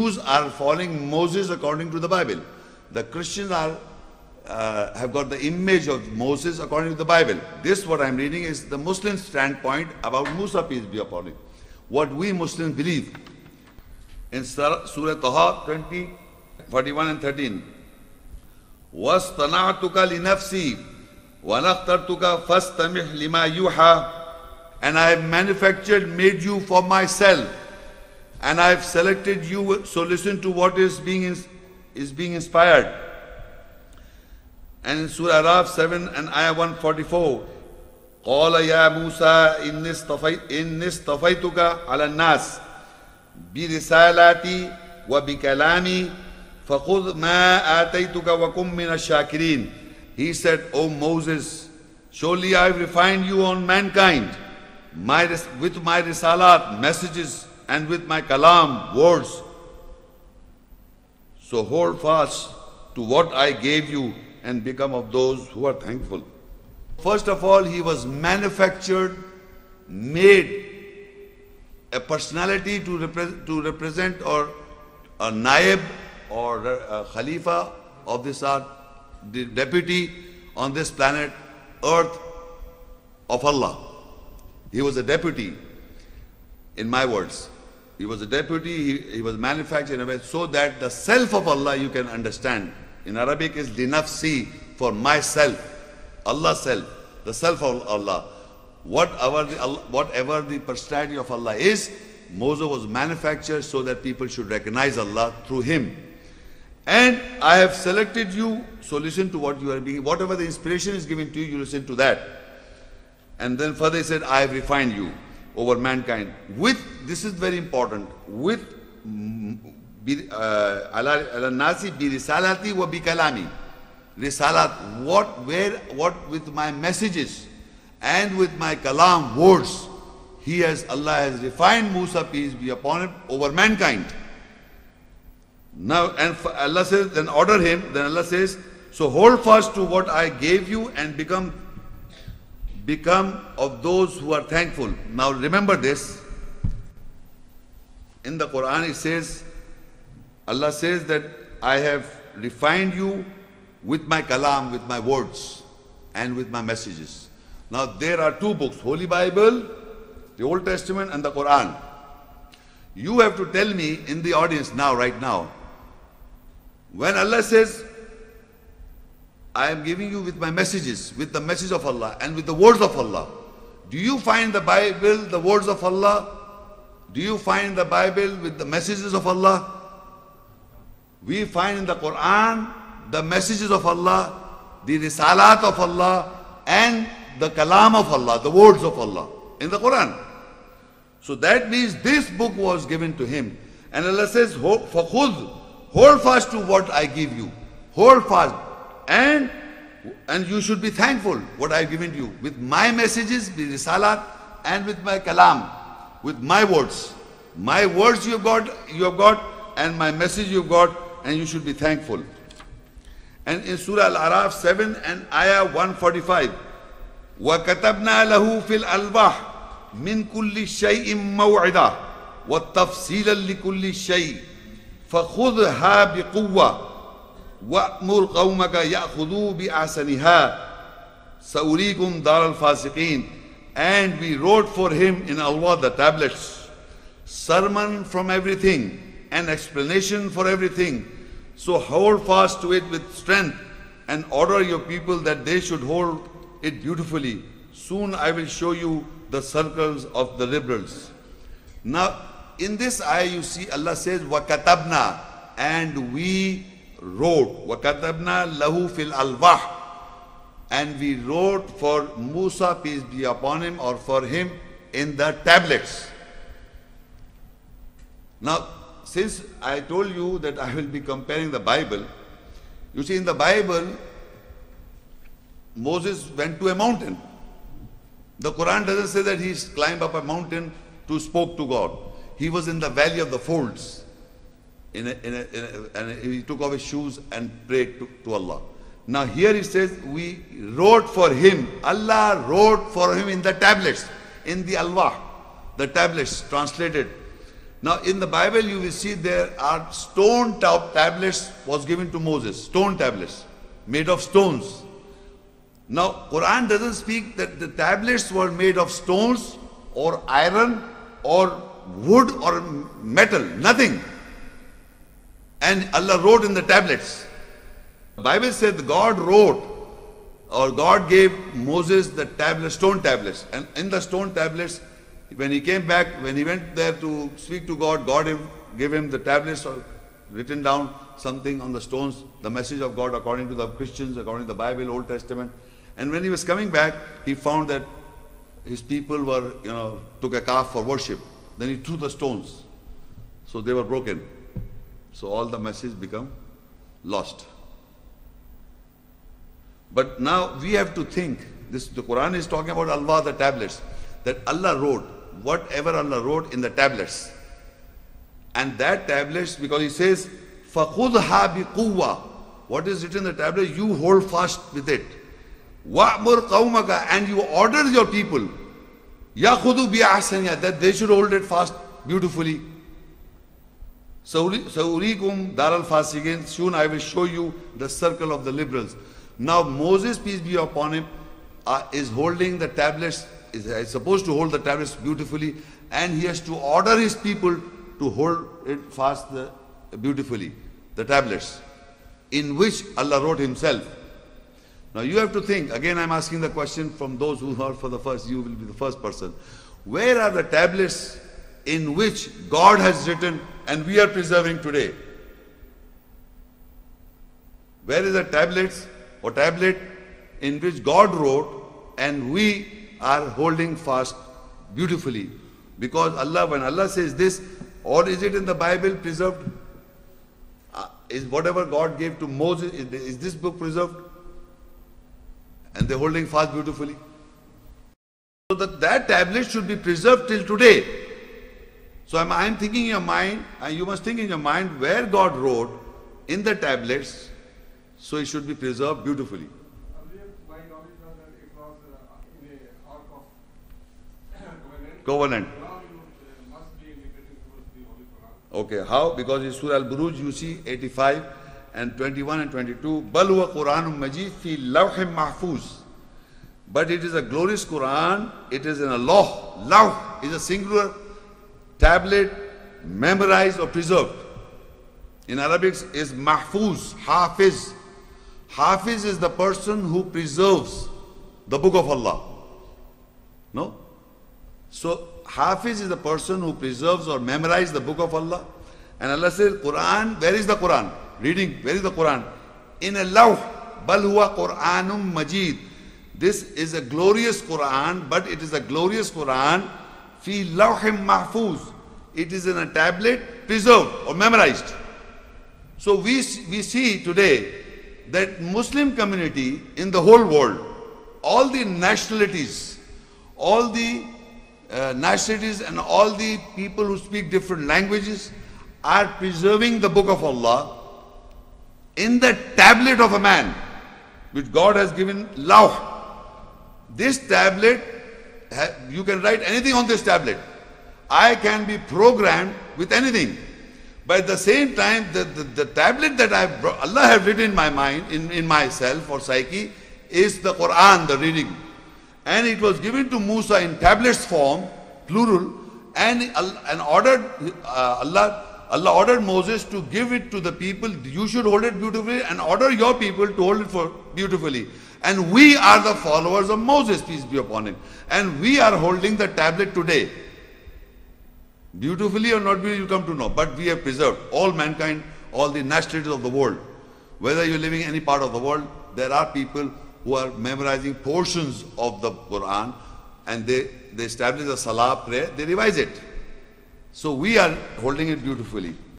Jews are following Moses according to the Bible. The Christians are have got the image of Moses according to the Bible. This what I'm reading is the Muslim standpoint about Musa, peace be upon him. What we Muslims believe. In Surah Taha 20, 41 and 13. وَاصْطَنَعْتُكَ لِنَفْسِي وَنَخْتَرْتُكَ فَاسْتَمِعْ لِمَا يُوحَى. And I have manufactured, made you for myself. And I have selected you, so listen to what is being inspired. And in Surah Araf 7 and Ayah 144, قَالَ يَا مُوسَى إِنِّي اصْطَفَيْتُكَ عَلَى النَّاسِ بِرِسَالَاتِي وَبِكَلَامِي فَخُذْ مَا آتَيْتُكَ وَكُمْ مِنَ الشَّاكِرِينَ. He said, O Moses, surely I have refined you on mankind with my risalat, messages, and with my kalam, words. So hold fast to what I gave you and become of those who are thankful. First of all, he was manufactured, made a personality to represent or a naib or a khalifa of this art, the deputy on this planet earth of Allah. He was a deputy, in my words. He was a deputy, he was manufactured in a way so that the self of Allah you can understand. In Arabic is linafsi, for myself, Allah's self, the self of Allah. Whatever the personality of Allah is, Moses was manufactured so that people should recognize Allah through him. And I have selected you, so listen to what you are being, whatever the inspiration is given to you, you listen to that. And then further he said, I have refined you over mankind. With, this is very important, with ala nasi bi risalati wa bi kalami. Risalat, what with my messages and with my kalam, words. Allah has refined Musa, peace be upon him, over mankind. Now, and Allah says, then order him, then Allah says, so hold fast to what I gave you and become of those who are thankful. Now remember this. In the Quran it says, Allah says that I have refined you with my kalam, with my words and with my messages. Now there are two books, Holy Bible, the Old Testament and the Quran. You have to tell me in the audience now, right now, when Allah says, I am giving you with my messages, with the message of Allah and with the words of Allah. Do you find the Bible, the words of Allah? Do you find the Bible with the messages of Allah? We find in the Quran the messages of Allah, the risalat of Allah and the kalam of Allah, the words of Allah in the Quran. So that means this book was given to him. And Allah says, hold fast to what I give you. Hold fast. And you should be thankful what I've given to you. With my messages, the risalat, and with my kalam, with my words. My words you have got, and my message you have got, and you should be thankful. And in Surah Al-Araf 7 and Ayah 145, وَكَتَبْنَا لَهُ فِي الْأَلْوَاحِ مِنْ كُلِّ شَيْءٍ مَوْعِدًا وَتَفْصِيلًا لِكُلِّ شَيْءٍ فَخُذْهَا بِقُوَّةٍ وَأْمُرْ قَوْمَكَ يَأْخُذُوا بِأَحْسَنِهَا سَأُرِيكُمْ دَارَ الْفَاسِقِينَ. And we wrote for him in Alwa the tablets, sermon from everything and explanation for everything. So hold fast to it with strength and order your people that they should hold it beautifully. Soon I will show you the circles of the liberals. Now in this ayah you see Allah says, وَكَتَبْنَا, and we wrote, وَكَتَبْنَا لَهُ فِي الْأَلْوَاحِ, and we wrote for Musa, peace be upon him, or for him in the tablets. Now, since I told you that I will be comparing the Bible, you see in the Bible, Moses went to a mountain. The Quran doesn't say that he climbed up a mountain to spoke to God. He was in the valley of the folds. And he took off his shoes and prayed to Allah. Now here he says, we wrote for him, Allah wrote for him in the tablets, in the alwah, the tablets translated. Now in the Bible you will see there are stone tablets was given to Moses, stone tablets made of stones. Now Quran doesn't speak that the tablets were made of stones or iron or wood or metal, nothing. And Allah wrote in the tablets. The Bible said God wrote, or God gave Moses the tablets, stone tablets. And in the stone tablets, when he came back, when he went there to speak to God, God gave him the tablets or written down something on the stones, the message of God according to the Christians, according to the Bible, Old Testament. And when he was coming back, he found that his people were, took a calf for worship. Then he threw the stones. So they were broken. So all the message become lost. But now we have to think, the Quran is talking about Allah, the tablets, that Allah wrote, whatever Allah wrote in the tablets. And that tablets, because he says, فَخُذْهَا بِقُوَّةٍ, what is written in the tablet, you hold fast with it. وَأْمُرْ قَوْمَكَ, and you order your people, يَخُذُوا بِأَحْسَنِهَا, that they should hold it fast beautifully. سَأُرِيكُمْ دَارَ الْفَاسِقِينَ, soon I will show you the circle of the liberals. Now Moses, peace be upon him, is holding the tablets, is supposed to hold the tablets beautifully, and he has to order his people to hold it fast beautifully, the tablets, in which Allah wrote himself. Now you have to think, again I'm asking the question from those who heard for the first, you will be the first person. Where are the tablets in which God has written and we are preserving today? Where is the tablets or tablet in which God wrote and we are holding fast beautifully? Because Allah, when Allah says this, or is it in the Bible preserved? Is whatever God gave to Moses, is this book preserved? And they're holding fast beautifully. So that tablet should be preserved till today. So I'm thinking in your mind, and you must think in your mind where God wrote in the tablets, so it should be preserved beautifully. My knowledge was that it was in a ark of Covenant. Now you must be indicating towards the Holy Quran. Okay, how? Because in Surah Al-Buruj you see 85 and 21 and 22. Bal huwa Quranun Majid fi lawhim mahfuz. But it is a glorious Quran. It is in a law. Lawh is a singular tablet, memorized or preserved. In Arabic is mahfuz, hafiz. Hafiz is the person who preserves the book of Allah. No? So Hafiz is the person who preserves or memorizes the book of Allah. And Allah says, Quran, where is the Quran? Reading, where is the Quran? In a lawh, bal huwa Quranum Majid. This is a glorious Quran, but it is a glorious Quran fi lawhim mahfuz. It is in a tablet preserved or memorized. So we see today that Muslim community in the whole world, all the nationalities, and all the people who speak different languages are preserving the book of Allah in the tablet of a man, which God has given lawh. This tablet, you can write anything on this tablet. I can be programmed with anything. But at the same time, the tablet that Allah has written in my mind, in myself or psyche, is the Quran, the reading. And it was given to Musa in tablets form, plural, and Allah ordered Moses to give it to the people. You should hold it beautifully, and order your people to hold it beautifully. And we are the followers of Moses, peace be upon him. And we are holding the tablet today. Beautifully or not beautifully, you come to know. But we have preserved all mankind, all the nationalities of the world. Whether you're living in any part of the world, there are people who are memorizing portions of the Quran, and they establish a salah prayer, they revise it. So we are holding it beautifully.